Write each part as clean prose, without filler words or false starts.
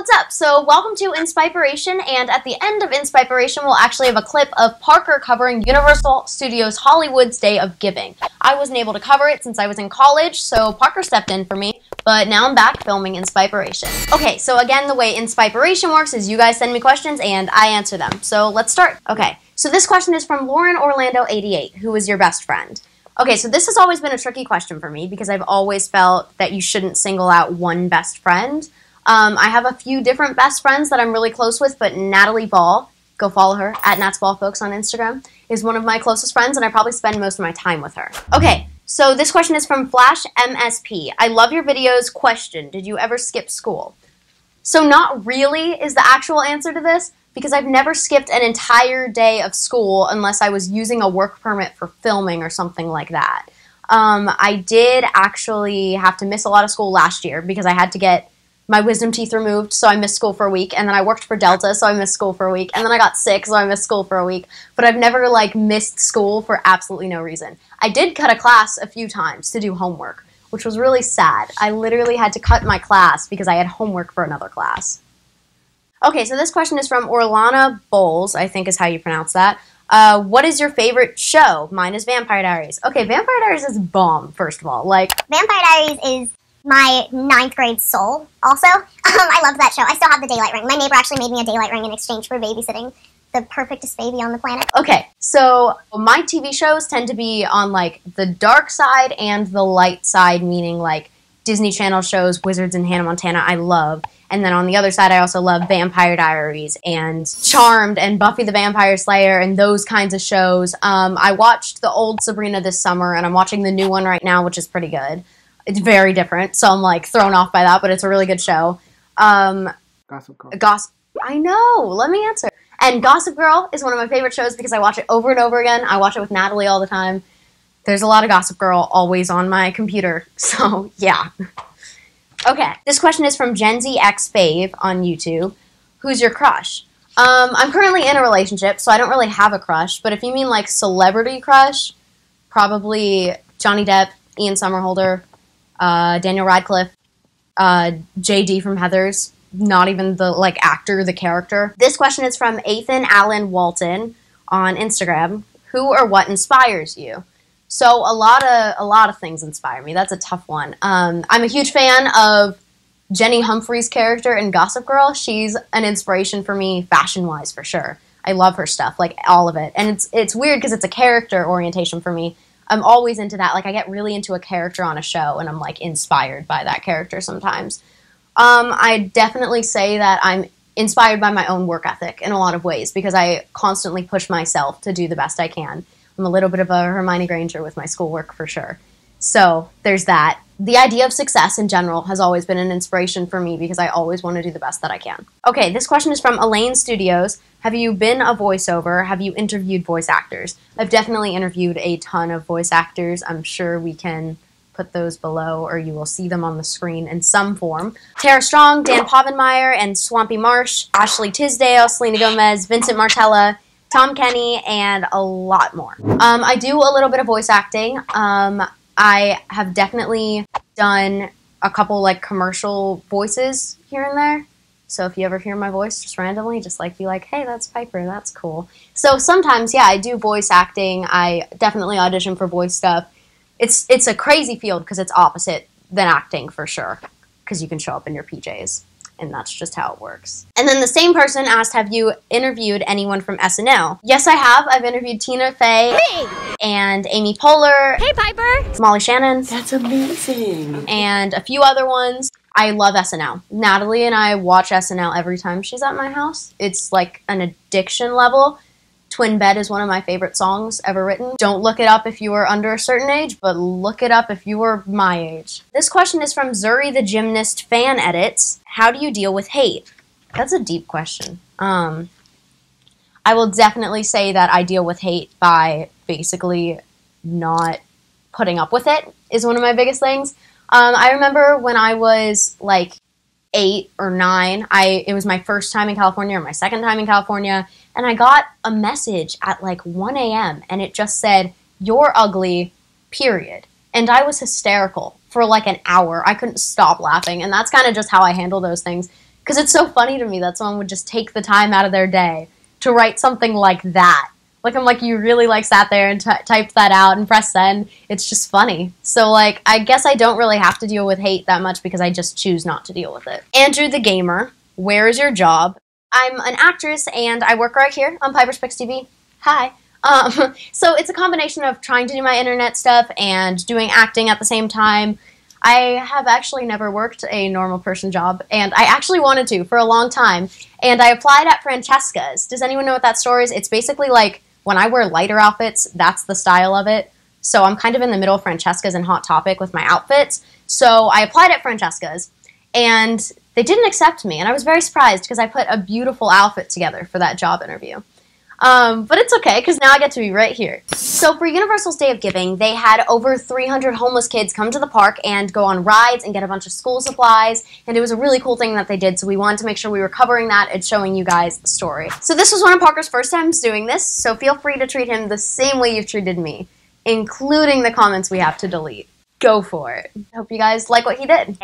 what's up? So welcome to InsPIPEration, and at the end of InsPIPEration we'll actually have a clip of Parker covering Universal Studios Hollywood's Day of Giving. I wasn't able to cover it since I was in college, so Parker stepped in for me, but now I'm back filming InsPIPEration. Okay, so again, the way InsPIPEration works is you guys send me questions and I answer them. So let's start. Okay, so this question is from Lauren Orlando 88, who is your best friend? Okay, so this has always been a tricky question for me because I've always felt that you shouldn't single out one best friend. I have a few different best friends that I'm really close with, but Natalie Ball, go follow her, at NatsBallFolks on Instagram, is one of my closest friends, and I probably spend most of my time with her. Okay, so this question is from Flash MSP. I love your videos. Question, did you ever skip school? So not really is the actual answer to this, because I've never skipped an entire day of school unless I was using a work permit for filming or something like that. I did actually have to miss a lot of school last year because I had to get my wisdom teeth removed, so I missed school for a week, and then I worked for Delta, so I missed school for a week, and then I got sick, so I missed school for a week, but I've never, missed school for absolutely no reason. I did cut a class a few times to do homework, which was really sad. I literally had to cut my class because I had homework for another class. Okay, so this question is from Orlana Bowles, I think is how you pronounce that. What is your favorite show? Mine is Vampire Diaries. Okay, Vampire Diaries is bomb, first of all. Vampire Diaries is my 9th grade soul, also. I loved that show. I still have the daylight ring. My neighbor actually made me a daylight ring in exchange for babysitting the perfectest baby on the planet. Okay, so my TV shows tend to be on, the dark side and the light side, meaning, Disney Channel shows, Wizards and Hannah Montana, I love. And then on the other side, I also love Vampire Diaries and Charmed and Buffy the Vampire Slayer and those kinds of shows. I watched the old Sabrina this summer, and I'm watching the new one right now, which is pretty good. It's very different, so I'm, thrown off by that, but it's a really good show. Gossip Girl. I know! Let me answer. And Gossip Girl is one of my favorite shows because I watch it over and over again. I watch it with Natalie all the time. There's a lot of Gossip Girl always on my computer, so yeah. Okay, this question is from Gen Z X Fave on YouTube. Who's your crush? I'm currently in a relationship, so I don't really have a crush, but if you mean, celebrity crush, probably Johnny Depp, Ian Somerhalder, Daniel Radcliffe, JD from Heathers, not even the, actor, the character. This question is from Ethan Allen Walton on Instagram. Who or what inspires you? So a lot of things inspire me. That's a tough one. I'm a huge fan of Jenny Humphrey's character in Gossip Girl. She's an inspiration for me fashion-wise, for sure. I love her stuff, all of it. And it's weird because it's a character orientation for me. I'm always into that. I get really into a character on a show, and I'm, inspired by that character sometimes. I definitely say that I'm inspired by my own work ethic in a lot of ways because I constantly push myself to do the best I can. I'm a little bit of a Hermione Granger with my schoolwork, for sure. So, there's that. The idea of success in general has always been an inspiration for me because I always want to do the best that I can. Okay, this question is from Elaine Studios. Have you been a voiceover? Have you interviewed voice actors? I've definitely interviewed a ton of voice actors. I'm sure we can put those below or you will see them on the screen in some form. Tara Strong, Dan Povenmire, and Swampy Marsh, Ashley Tisdale, Selena Gomez, Vincent Martella, Tom Kenny, and a lot more. I do a little bit of voice acting. I have definitely done a couple commercial voices here and there. So if you ever hear my voice just randomly, just be like, hey, that's Piper, that's cool. So sometimes, yeah, I do voice acting. I definitely audition for voice stuff. It's a crazy field because it's opposite than acting for sure. Because you can show up in your PJs. And that's just how it works. And then the same person asked, have you interviewed anyone from SNL? Yes, I have. I've interviewed Tina Fey. Hey! And Amy Poehler. Hey, Piper! Molly Shannon. That's amazing. And a few other ones. I love SNL. Natalie and I watch SNL every time she's at my house. It's an addiction level. Twin Bed is one of my favorite songs ever written. Don't look it up if you are under a certain age, but look it up if you are my age. This question is from Zuri the Gymnast Fan Edits. How do you deal with hate? That's a deep question. I will definitely say that I deal with hate by basically not putting up with it is one of my biggest things. I remember when I was 8 or 9, it was my first time in California or my second time in California, and I got a message at 1 a.m. and it just said, "You're ugly, period." And I was hysterical for an hour. I couldn't stop laughing, and that's kind of just how I handle those things Because it's so funny to me that someone would just take the time out of their day to write something like that. Like, I'm like, you really, like, sat there and typed that out and pressed send. It's just funny. So, like, I guess I don't really have to deal with hate that much because I just choose not to deal with it. Andrew the Gamer, where is your job? I'm an actress, and I work right here on Piper's Picks TV. Hi. So it's a combination of trying to do my internet stuff and doing acting at the same time. I have actually never worked a normal person job, and I actually wanted to for a long time, and I applied at Francescas. Does anyone know what that store is? It's basically like when I wear lighter outfits, that's the style of it. So I'm kind of in the middle of Francescas and Hot Topic with my outfits. So I applied at Francescas, and they didn't accept me, and I was very surprised because I put a beautiful outfit together for that job interview. But it's okay, because now I get to be right here. So for Universal's Day of Giving, they had over 300 homeless kids come to the park and go on rides and get a bunch of school supplies, and it was a really cool thing that they did, so we wanted to make sure we were covering that and showing you guys the story. So this was one of Parker's first times doing this, so feel free to treat him the same way you've treated me, including the comments we have to delete. Go for it. Hope you guys like what he did.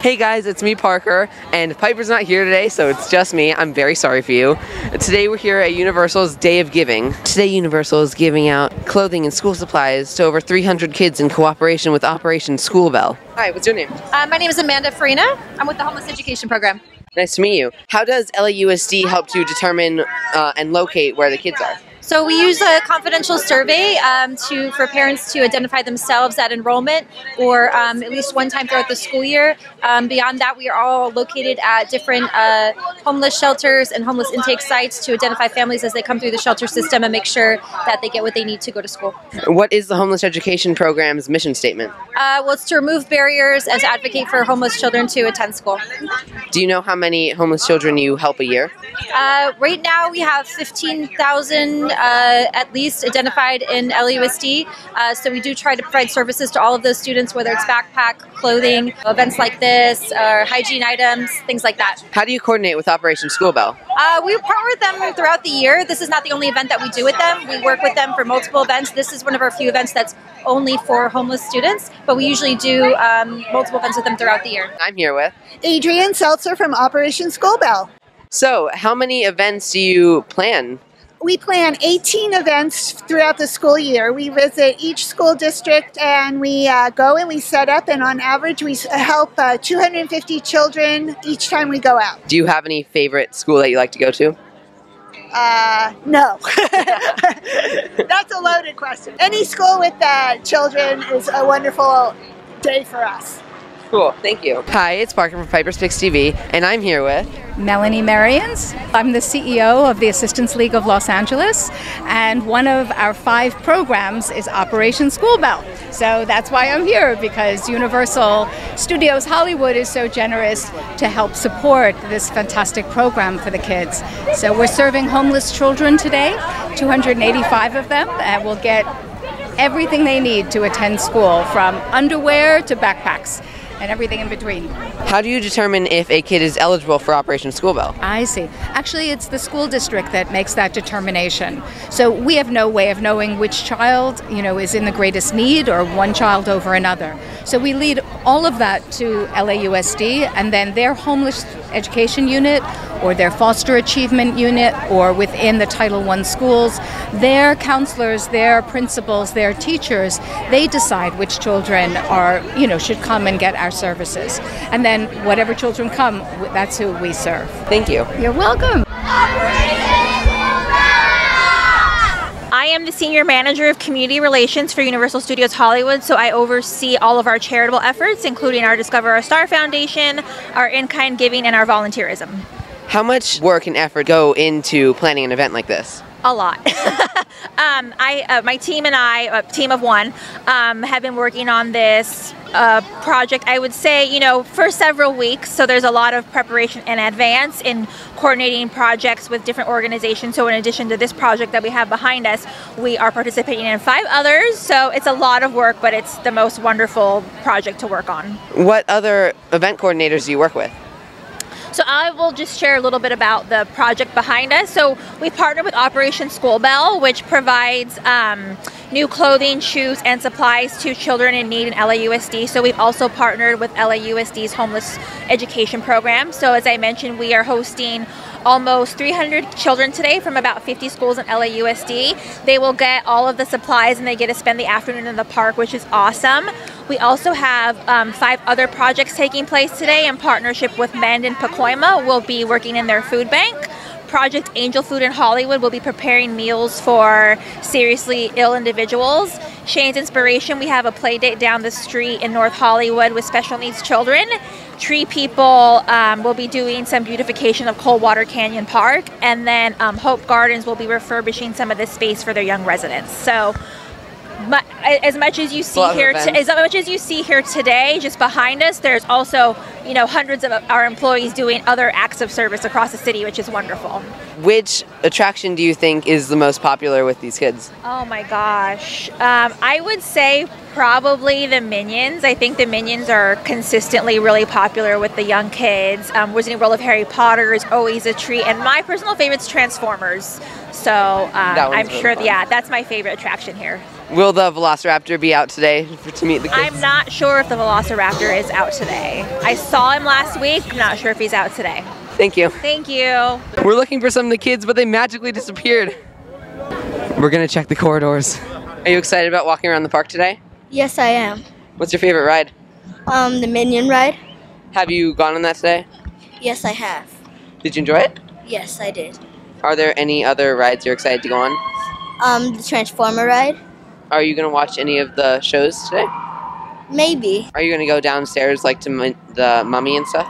Hey guys, it's me, Parker, and Piper's not here today, so it's just me. I'm very sorry for you. Today we're here at Universal's Day of Giving. Today Universal is giving out clothing and school supplies to over 300 kids in cooperation with Operation School Bell. Hi, what's your name? My name is Amanda Farina. I'm with the Homeless Education Program. Nice to meet you. How does LAUSD help you determine and locate where the kids are? So we use a confidential survey for parents to identify themselves at enrollment or at least one time throughout the school year. Beyond that, we are all located at different homeless shelters and homeless intake sites to identify families as they come through the shelter system and make sure that they get what they need to go to school. What is the Homeless Education Program's mission statement? Well, it's to remove barriers and to advocate for homeless children to attend school. Do you know how many homeless children you help a year? Right now we have 15,000 at least identified in LAUSD. So we do try to provide services to all of those students, whether it's backpack, clothing, events like this, or hygiene items, things like that. How do you coordinate with Operation School Bell? We partner with them throughout the year. This is not the only event that we do with them. We work with them for multiple events. This is one of our few events that's only for homeless students, but we usually do multiple events with them throughout the year. I'm here with Adrienne Seltzer from Operation School Bell. So, how many events do you plan? We plan 18 events throughout the school year. We visit each school district and we go and we set up, and on average we help 250 children each time we go out. Do you have any favorite school that you like to go to? No. That's a loaded question. Any school with children is a wonderful day for us. Cool, thank you. Hi, it's Parker from Piper's Picks TV, and I'm here with Melanie Marians. I'm the CEO of the Assistance League of Los Angeles, and one of our 5 programs is Operation School Bell. So that's why I'm here, because Universal Studios Hollywood is so generous to help support this fantastic program for the kids. So we're serving homeless children today, 285 of them, and we'll get everything they need to attend school, from underwear to backpacks and everything in between. How do you determine if a kid is eligible for Operation School Bell? I see. Actually, it's the school district that makes that determination. So we have no way of knowing which child, is in the greatest need, or one child over another. So we lead all of that to LAUSD, and then their homeless education unit or their foster achievement unit or within the Title I schools, their counselors, their principals, their teachers, they decide which children are, should come and get our services. And then whatever children come, that's who we serve. Thank you. You're welcome. I am the Senior Manager of Community Relations for Universal Studios Hollywood, so I oversee all of our charitable efforts, including our Discover Our Star Foundation, our in-kind giving, and our volunteerism. How much work and effort go into planning an event like this? A lot. My team and I, a team of one, have been working on this project, I would say, for several weeks. So there's a lot of preparation in advance in coordinating projects with different organizations. So in addition to this project that we have behind us, we are participating in 5 others. So it's a lot of work, but it's the most wonderful project to work on. What other event coordinators do you work with? So I will just share a little bit about the project behind us. So we partnered with Operation School Bell, which provides new clothing, shoes, and supplies to children in need in LAUSD. So we've also partnered with LAUSD's homeless education program. So as I mentioned, we are hosting almost 300 children today from about 50 schools in LAUSD. They will get all of the supplies and they get to spend the afternoon in the park, which is awesome. We also have 5 other projects taking place today in partnership with Mend and Pacoima. We'll be working in their food bank. Project Angel Food in Hollywood will be preparing meals for seriously ill individuals. Shane's Inspiration, we have a play date down the street in North Hollywood with special needs children. Tree People will be doing some beautification of Coldwater Canyon Park. And then Hope Gardens will be refurbishing some of this space for their young residents. So as much as you see here today, just behind us, there's also, you know, hundreds of our employees doing other acts of service across the city, which is wonderful. Which attraction do you think is the most popular with these kids? Oh my gosh. I would say probably the Minions. I think the Minions are consistently really popular with the young kids. Wizarding World of Harry Potter is always a treat. And my personal favorite is Transformers. So I'm sure, yeah, that's my favorite attraction here. Will the Velociraptor be out today to meet the kids? I'm not sure if the Velociraptor is out today. I saw him last week. I'm not sure if he's out today. Thank you. Thank you. We're looking for some of the kids, but they magically disappeared. We're gonna check the corridors. Are you excited about walking around the park today? Yes, I am. What's your favorite ride? The Minion ride. Have you gone on that today? Yes, I have. Did you enjoy it? Yes, I did. Are there any other rides you're excited to go on? The Transformer ride. Are you gonna watch any of the shows today? Maybe. Are you gonna go downstairs like to the Mummy and stuff?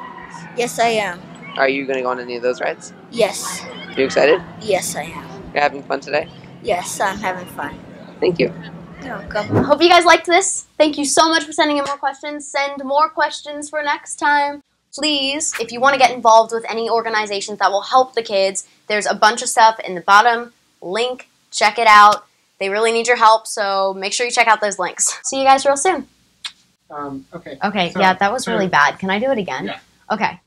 Yes, I am. Are you gonna go on any of those rides? Yes. Are you excited? Yes, I am. You're having fun today? Yes, I'm having fun. Thank you. You're welcome. Hope you guys liked this. Thank you so much for sending in more questions. Send more questions for next time. Please, if you want to get involved with any organizations that will help the kids, there's a bunch of stuff in the bottom link. Check it out. They really need your help, so make sure you check out those links. See you guys real soon. Okay. Okay, yeah, that was really bad. Can I do it again? Yeah. Okay.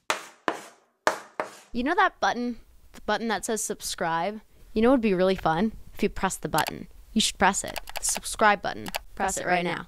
You know that button? The button that says subscribe? You know what would be really fun? If you press the button. You should press it. The subscribe button. Press it right now.